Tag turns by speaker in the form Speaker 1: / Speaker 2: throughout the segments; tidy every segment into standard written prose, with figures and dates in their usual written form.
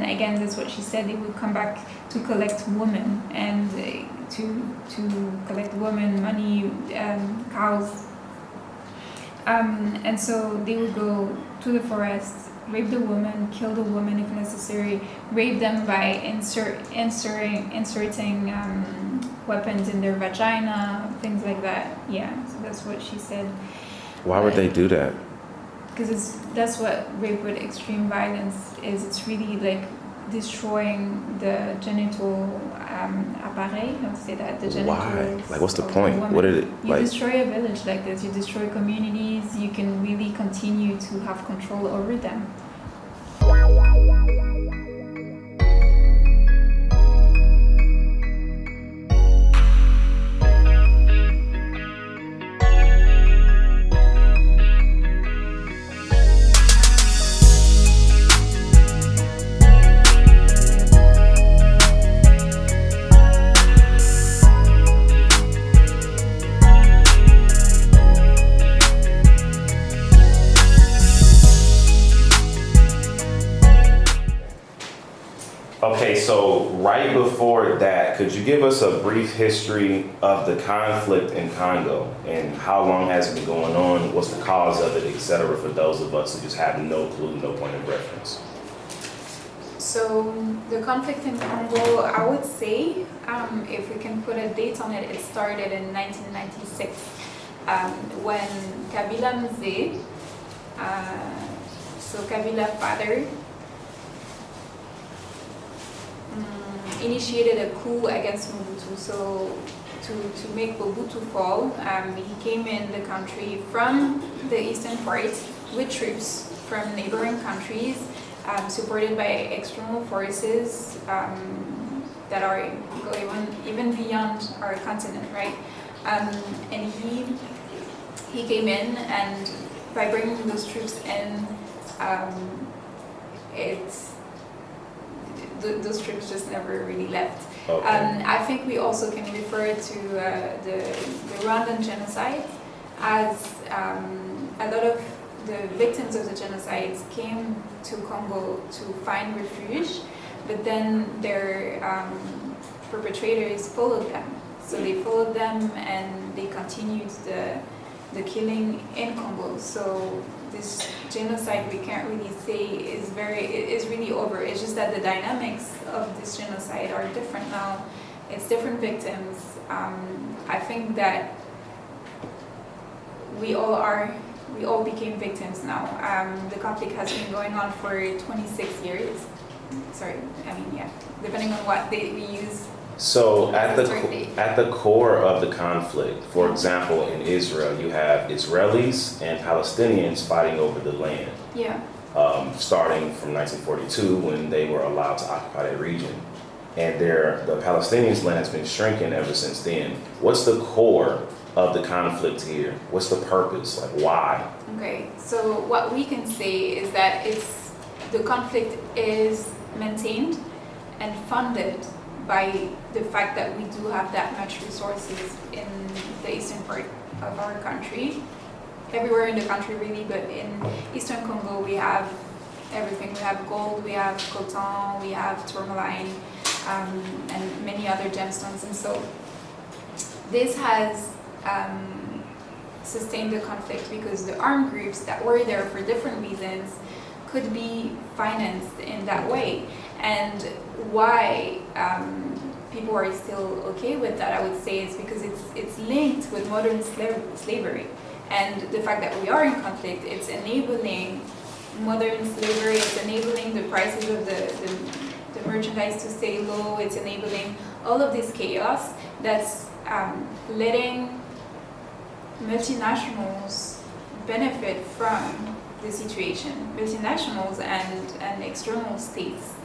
Speaker 1: again, that's what she said. They would come back to collect women and to collect women, money, cows. And so they would go to the forest, rape the woman, kill the woman if necessary, rape them by inserting weapons in their vagina, things like that. Yeah, so that's what she said.
Speaker 2: Why would they do that?
Speaker 1: Because that's what rape with extreme violence is. It's really like destroying the genital appareil. How to say that? The genitals.
Speaker 2: Why? Like, what's the point? What did it
Speaker 1: You destroy a village like this. You destroy communities. You can really continue to have control over them.
Speaker 2: Okay, so right before that, could you give us a brief history of the conflict in Congo and how long has it been going on? What's the cause of it, etc., for those of us who just have no clue, no point of reference?
Speaker 1: So the conflict in Congo, I would say, if we can put a date on it, it started in 1996 when Kabila Mzee, so Kabila's father, initiated a coup against Mobutu. So to make Mobutu fall, he came in the country from the eastern part with troops from neighboring countries, supported by external forces that are going even beyond our continent, right? And he came in, and by bringing those troops in, those troops just never really left.
Speaker 2: Okay.
Speaker 1: I think we also can refer to the Rwandan genocide, as a lot of the victims of the genocides came to Congo to find refuge, but then their perpetrators followed them. So they followed them and they continued the killing in Congo. So this genocide, we can't really say is really over. It's just that the dynamics of this genocide are different now. It's different victims. I think that we all became victims now. The conflict has been going on for 26 years. Depending on what date we use.
Speaker 2: So at the core of the conflict, for example, in Israel, you have Israelis and Palestinians fighting over the land.
Speaker 1: Yeah.
Speaker 2: Starting from 1942, when they were allowed to occupy that region. And the Palestinians' land has been shrinking ever since then. What's the core of the conflict here? What's the purpose? Like, why?
Speaker 1: Okay, so what we can say is that the conflict is maintained and funded by the fact that we do have that much resources in the eastern part of our country. Everywhere in the country really, but in eastern Congo we have everything. We have gold, we have coltan, we have tourmaline, and many other gemstones. And so this has sustained the conflict because the armed groups that were there for different reasons could be financed in that way. And why people are still okay with that, I would say, is because it's linked with modern slavery. And the fact that we are in conflict, it's enabling modern slavery, it's enabling the prices of the merchandise to stay low, it's enabling all of this chaos that's letting multinationals benefit from the situation, multinationals and external states.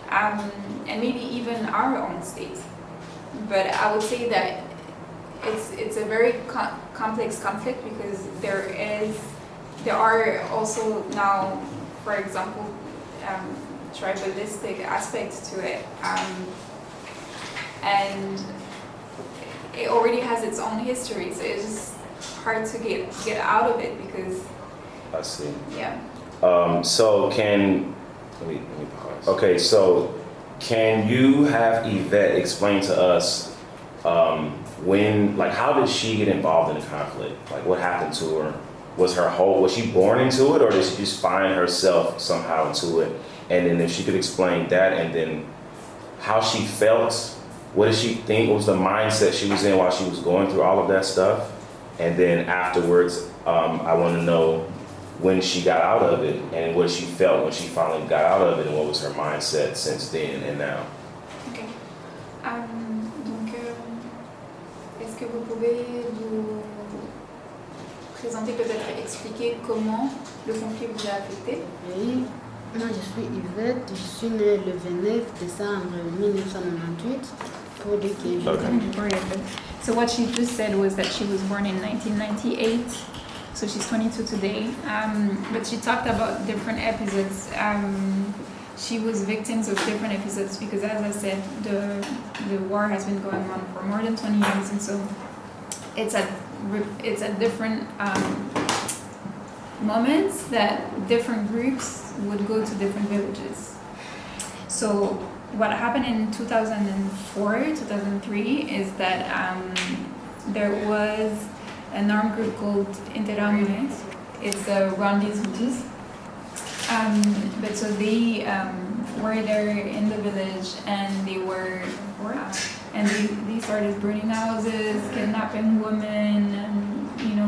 Speaker 1: And maybe even our own state. But I would say that it's a very complex conflict because there are also now, for example, tribalistic aspects to it, and it already has its own history. So it's just hard to get out of it because.
Speaker 2: I see.
Speaker 1: Yeah.
Speaker 2: So can Let me pause. Okay, so can you have Yvette explain to us how did she get involved in the conflict? Like, what happened to her? Was she born into it, or did she just find herself somehow into it? And then if she could explain that, and then how she felt, what did she think, what was the mindset she was in while she was going through all of that stuff? And then afterwards, I want to know when she got out of it and what she felt when she finally got out of it, and what was her mindset since then and now.
Speaker 1: Ok. Donc, est-ce que vous pouvez vous présenter, peut-être expliquer comment le conflit vous a affecté?
Speaker 3: Oui, moi je suis Yvette, je suis née le 29 décembre 1998 pour dire que je
Speaker 2: Okay.
Speaker 1: So what she just said was that she was born in 1998, so she's 22 today. But she talked about different episodes. She was victims of different episodes because, as I said, the war has been going on for more than 20 years, and so it's at different moments that different groups would go to different villages. So what happened in 2004, 2003 is that there was an armed group called Interamwe. It's the Rwandese Hutus. But so they were there in the village, and they started burning houses, kidnapping women, and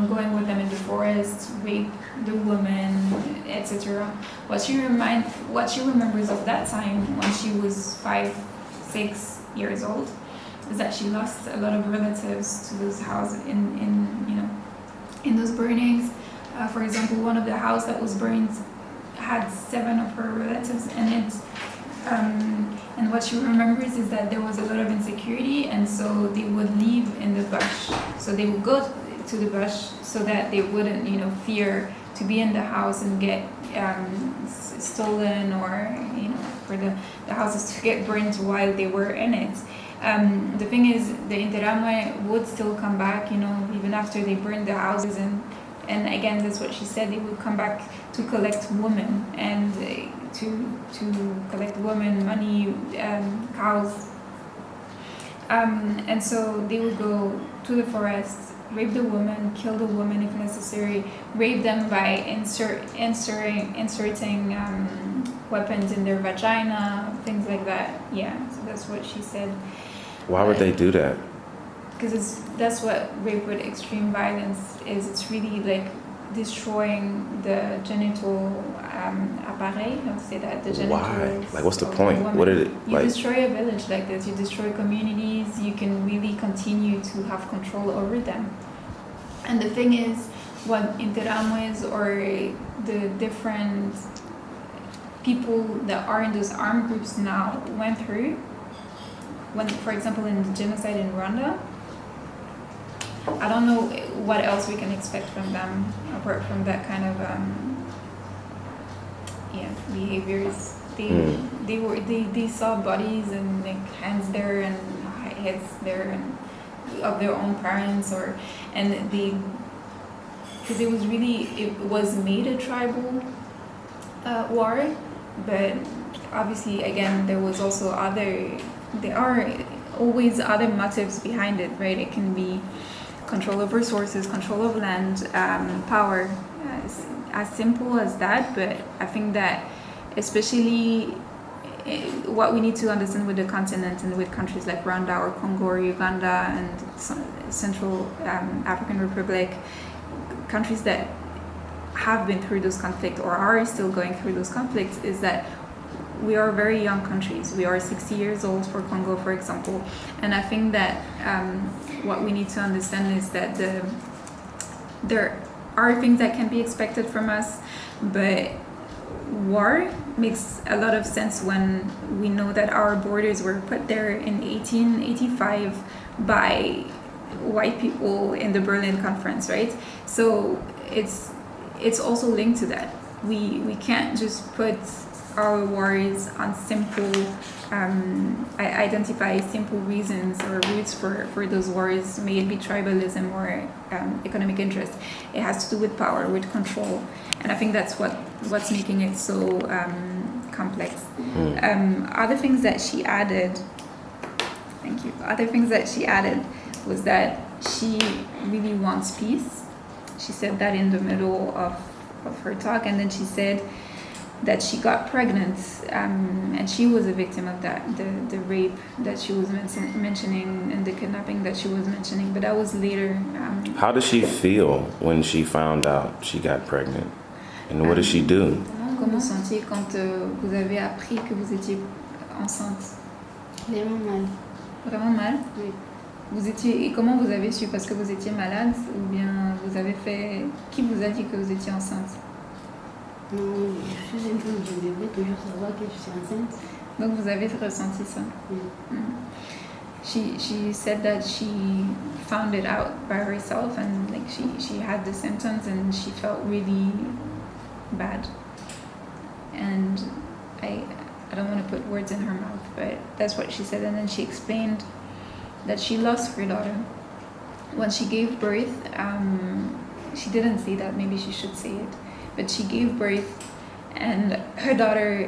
Speaker 1: going with them in the forest, rape the women, etc. What she remembers of that time when she was 5, 6 years old is that she lost a lot of relatives to those houses in those burnings. For example, one of the houses that was burned had 7 of her relatives in it. And what she remembers is that there was a lot of insecurity, and so they would live in the bush. So they would go to the bush so that they wouldn't, fear to be in the house and get stolen, or for the houses to get burnt while they were in it. The thing is, the Interamwe would still come back, even after they burned the houses, and again, that's what she said, they would come back to collect women, and to collect women, money, cows. And so they would go to the forest, rape the woman, kill the woman if necessary, rape them by inserting weapons in their vagina, things like that. Yeah, so that's what she said.
Speaker 2: Why would they do that?
Speaker 1: Because that's what rape with extreme violence is. It's really like destroying the genital appareil. How to say that? The genitals.
Speaker 2: Why? Like, what's the
Speaker 1: of
Speaker 2: point?
Speaker 1: the woman.
Speaker 2: What did it
Speaker 1: You destroy a village like this. You destroy communities. You can really continue to have control over them. And the thing is, what Interamwes or the different people that are in those armed groups now went through, when, for example, in the genocide in Rwanda, I don't know what else we can expect from them apart from that kind of behaviors. They saw bodies and like hands there and heads there and of their own parents, because it was made a tribal war, but obviously again there was also there are always other motives behind it, right? It can be control of resources, control of land, power, as simple as that. But I think that especially what we need to understand with the continent and with countries like Rwanda or Congo or Uganda and Central African Republic, countries that have been through those conflicts or are still going through those conflicts, is that we are very young countries. We are 60 years old for Congo, for example. And I think that what we need to understand is that there are things that can be expected from us, but war makes a lot of sense when we know that our borders were put there in 1885 by white people in the Berlin Conference, right? So it's also linked to that. We can't just put our wars on simple, identify simple reasons or roots for those wars, may it be tribalism or economic interest. It has to do with power, with control. And I think that's what's making it so complex. Other things that she added, thank you. Other things that she added was that she really wants peace. She said that in the middle of her talk, and then she said that she got pregnant, and she was a victim of that, the rape that she was mentioning and the kidnapping that she was mentioning, but that was later.
Speaker 2: How did she feel when she found out she got pregnant? And what did she do?
Speaker 1: Comment vous sentiez quand vous avez appris que vous étiez enceinte?
Speaker 3: Vraiment mal.
Speaker 1: Vraiment mal?
Speaker 3: Oui.
Speaker 1: Et comment vous avez su? Parce que vous étiez malade ou bien vous avez fait... Qui vous a dit que vous étiez enceinte?
Speaker 3: Non, je suis une femme, je devrais toujours savoir que je suis enceinte.
Speaker 1: Donc vous avez ressenti ça?
Speaker 3: Oui.
Speaker 1: She said that she found it out by herself, and like she had the symptoms and she felt really bad. And I don't want to put words in her mouth, but that's what she said. And then she explained that she lost her daughter when she gave birth. She didn't say that, maybe she should say it, but she gave birth and her daughter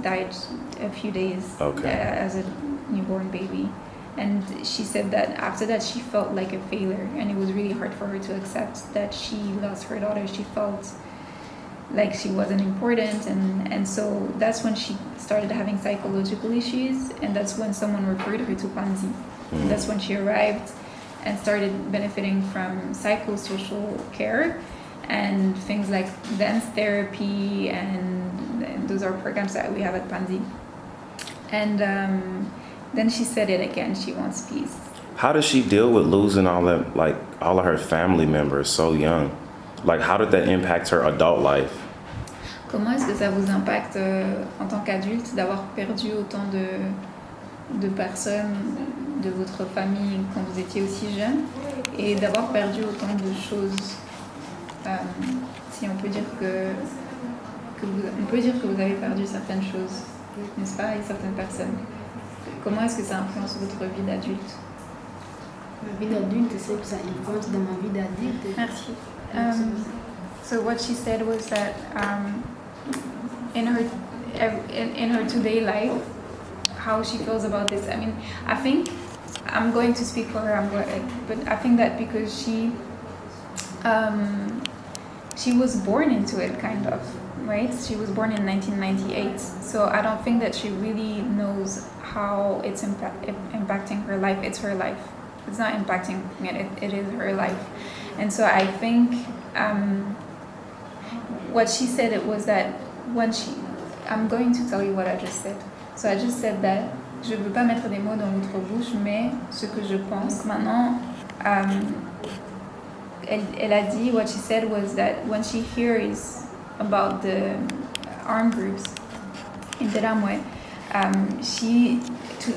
Speaker 1: died a few days as a newborn baby. And she said that after that she felt like a failure, and it was really hard for her to accept that she lost her daughter. She felt like she wasn't important, and so that's when she started having psychological issues, and that's when someone referred her to Panzi. That's when she arrived and started benefiting from psychosocial care and things like dance therapy, and those are programs that we have at Panzi. And then she said it again, she wants peace.
Speaker 2: How does she deal with losing all of her family members so young? Like, how did that impact her adult life?
Speaker 1: Comment est-ce que ça vous impacte en tant qu'adulte d'avoir perdu autant de personnes de votre famille quand vous étiez aussi jeune, et d'avoir perdu autant de choses, si on peut dire on peut dire que vous avez perdu certaines choses, n'est-ce pas, et certaines personnes. Comment est-ce que ça influence votre vie d'adulte?
Speaker 3: Ma vie d'adulte, c'est que ça influence dans ma vie d'adulte.
Speaker 1: Merci. So what she said was that in her today life, how she feels about this. I mean, I think I'm going to speak for her. But I think that because she was born into it, kind of, right? She was born in 1998, so I don't think that she really knows how it's impacting her life. It's her life. It's not impacting it. It is her life, and so I think what she said it was that when I'm going to tell you what I just said. So I just said that je veux pas mettre des mots dans votre bouche, mais ce que je pense maintenant, elle a dit, what she said was that when she hears about the armed groups in Teramwe,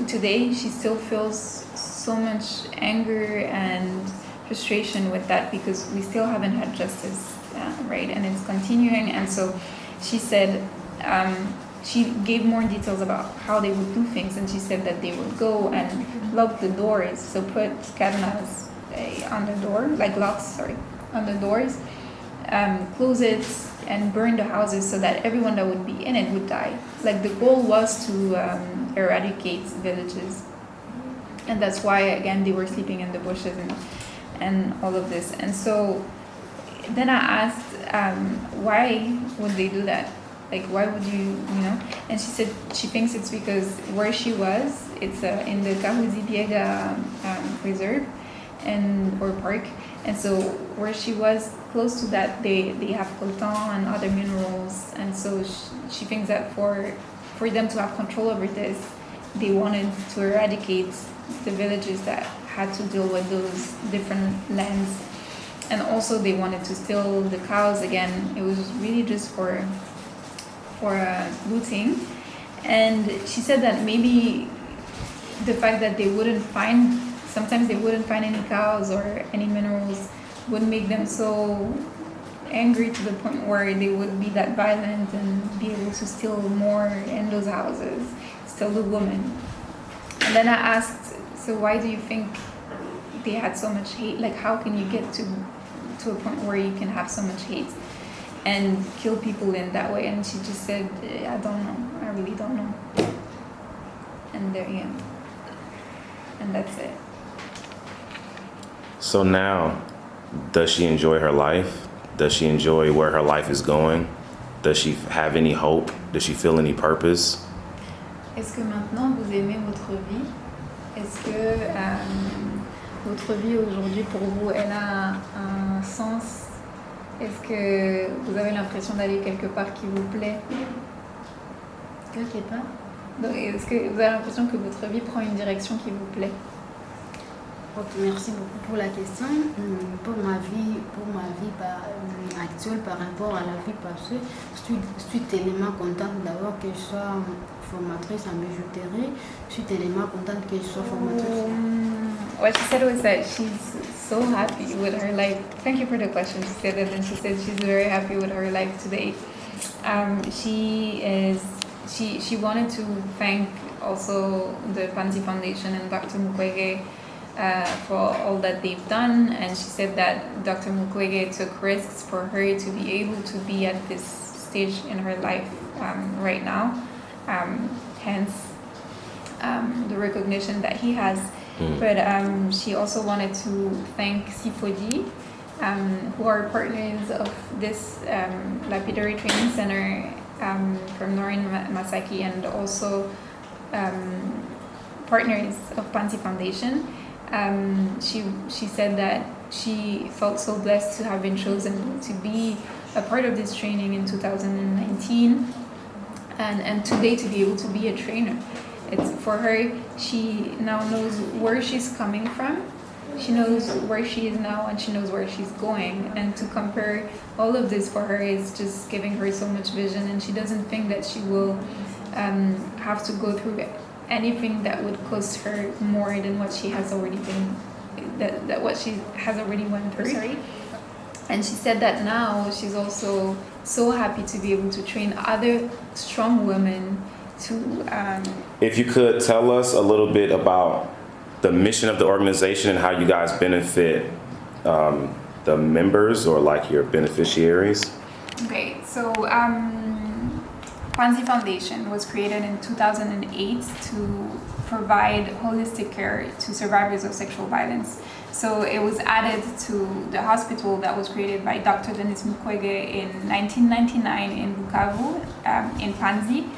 Speaker 1: today she still feels so much anger and frustration with that because we still haven't had justice, right? And it's continuing. And so she said, she gave more details about how they would do things, and she said that they would go and lock the doors, so put cadenas on the door, like locks, on the doors, close it, and burn the houses so that everyone that would be in it would die. Like the goal was to eradicate villages, and that's why again they were sleeping in the bushes and all of this. And so then I asked, why would they do that? Like, why would you know? And she said she thinks it's because where she was, it's in the Kahuzi Biega reserve or park. And so where she was, close to that, they have coltan and other minerals. And so she thinks that for them to have control over this, they wanted to eradicate the villages that had to deal with those different lands. And also they wanted to steal the cows again. It was really just for looting. And she said that maybe the fact that sometimes they wouldn't find any cows or any minerals would make them so angry to the point where they would be that violent and be able to steal more in those houses, steal the woman. And then I asked, so why do you think they had so much hate? Like, how can you get to a point where you can have so much hate? and kill people in that way. And she just said, I don't know, I really don't know. And there, yeah, and that's it.
Speaker 2: So now, does she enjoy her life? Does she enjoy where her life is going? Does she have any hope? Does she feel any purpose?
Speaker 1: Est-ce que maintenant vous aimez votre vie? Est-ce que votre vie aujourd'hui pour vous, elle a un sens? Est-ce que vous avez l'impression d'aller quelque part qui vous plaît?
Speaker 3: Quelque part.
Speaker 1: Donc, est-ce que vous avez l'impression que votre vie prend une direction qui vous plaît?
Speaker 3: Ok, merci beaucoup pour la question. Pour ma vie actuelle par rapport à la vie passée, je suis tellement contente d'abord que je sois formatrice en bijouterie. Je suis tellement contente que je sois formatrice.
Speaker 1: What she said was that she's so happy with her life. Thank you for the question. She said that, and she said she's very happy with her life today. She wanted to thank also the Panzi Foundation and Dr. Mukwege for all that they've done, and she said that Dr. Mukwege took risks for her to be able to be at this stage in her life right now, hence the recognition that he has. But she also wanted to thank Sifodi, who are partners of this lapidary training center from Noreen Masaki, and also partners of Panzi Foundation. She said that she felt so blessed to have been chosen to be a part of this training in 2019, and today to be able to be a trainer. It's for her, she now knows where she's coming from, she knows where she is now, and she knows where she's going, and to compare all of this for her is just giving her so much vision, and she doesn't think that she will have to go through anything that would cost her more than what she has already what she has already went through. Sorry. And she said that now she's also so happy to be able to train other strong women to...
Speaker 2: If you could tell us a little bit about the mission of the organization and how you guys benefit the members or like your beneficiaries.
Speaker 1: Okay, so Panzi Foundation was created in 2008 to provide holistic care to survivors of sexual violence. So it was added to the hospital that was created by Dr. Denis Mukwege in 1999 in Bukavu, in Panzi.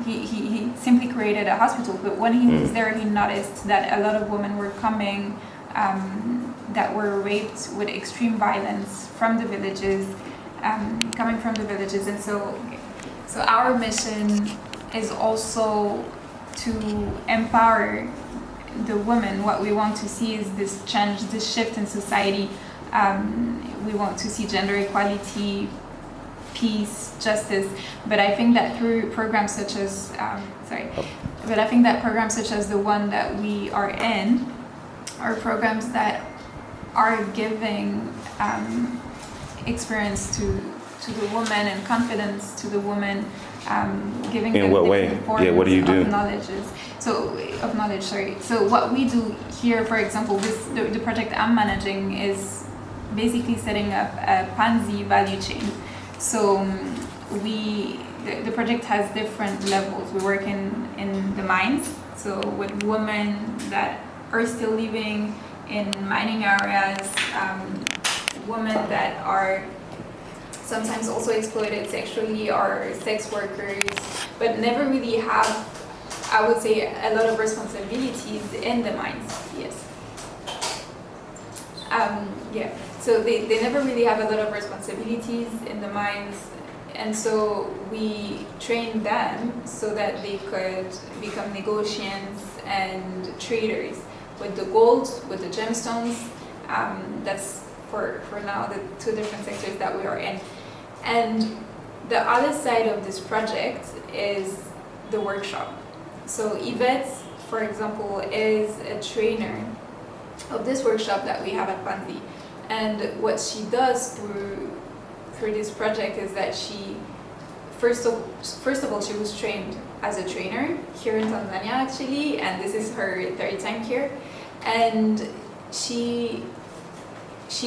Speaker 1: He simply created a hospital, but when he was there, he noticed that a lot of women were coming that were raped with extreme violence from the villages, coming from the villages. And so our mission is also to empower the women. What we want to see is this change, this shift in society. We want to see gender equality, peace, justice, but I think that through programs such as the one that we are in, are programs that are giving experience to the woman and confidence to the woman, giving
Speaker 2: in
Speaker 1: them
Speaker 2: what way?
Speaker 1: forms
Speaker 2: What do you do?
Speaker 1: of knowledge. So what we do here, for example, the project I'm managing is basically setting up a Panzi value chain. So the project has different levels. We work in the mines, so with women that are still living in mining areas, women that are sometimes also exploited sexually, or sex workers, but never really have, I would say, a lot of responsibilities in the mines. Yes. So they never really have a lot of responsibilities in the mines, and so we train them so that they could become negotiants and traders with the gold, with the gemstones. That's for now the two different sectors that we are in. And the other side of this project is the workshop. So Yvette, for example, is a trainer of this workshop that we have at Panzi. And what she does through this project is that she, first of all, she was trained as a trainer here in Tanzania actually, and this is her third time here. And she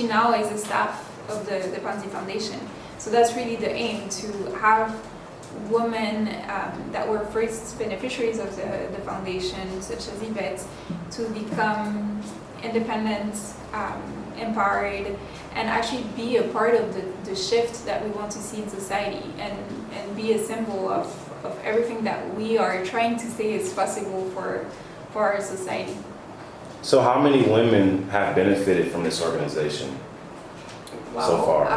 Speaker 1: now is a staff of the Panzi Foundation. So that's really the aim, to have women that were first beneficiaries of the foundation, such as Yvette, to become independent, empowered, and actually be a part of the shift that we want to see in society, and be a symbol of everything that we are trying to say is possible for our society.
Speaker 2: So how many women have benefited from this organization so far?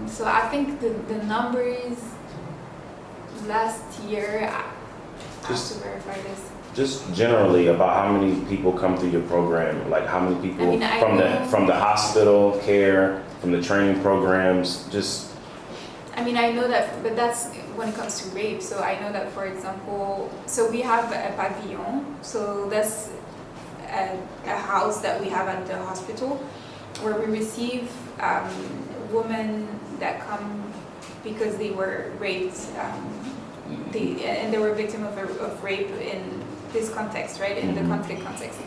Speaker 1: So I think the numbers last year, I have to verify this.
Speaker 2: Just generally about how many people come through your program, like how many people from the hospital care, from the training programs, just.
Speaker 1: I mean, I know that, but that's when it comes to rape. So I know that, for example, so we have a pavilion. So that's a house that we have at the hospital where we receive women that come because they were raped, and they were victims of rape in this context, right, in the conflict context.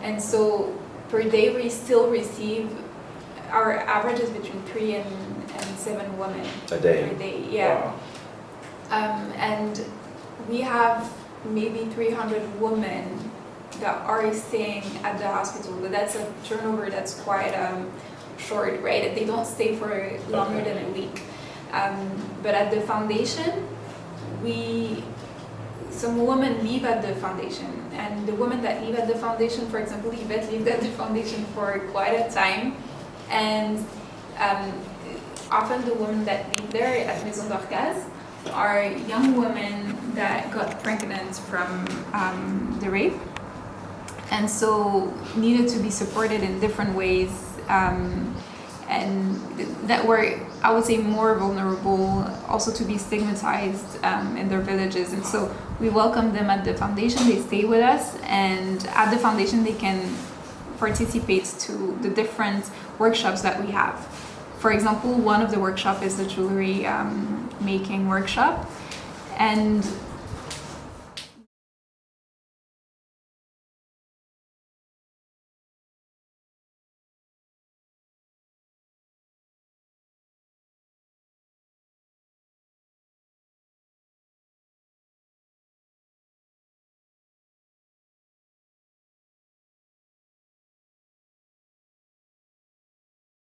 Speaker 1: And so per day we still receive, our average is between 3 and 7 women
Speaker 2: a day.
Speaker 1: Per day, yeah. Wow. And we have maybe 300 women that are staying at the hospital, but that's a turnover that's quite short, right? They don't stay for longer than a week. But at the foundation, some women live at the foundation, and the women that live at the foundation, for example, Yvette lived at the foundation for quite a time, and often the women that live there at Maison d'Orcaz are young women that got pregnant from the rape, and so needed to be supported in different ways, and that were, I would say, more vulnerable, also to be stigmatized in their villages. And so we welcome them at the foundation, they stay with us, and at the foundation they can participate to the different workshops that we have. For example, one of the workshops is the jewelry making workshop, and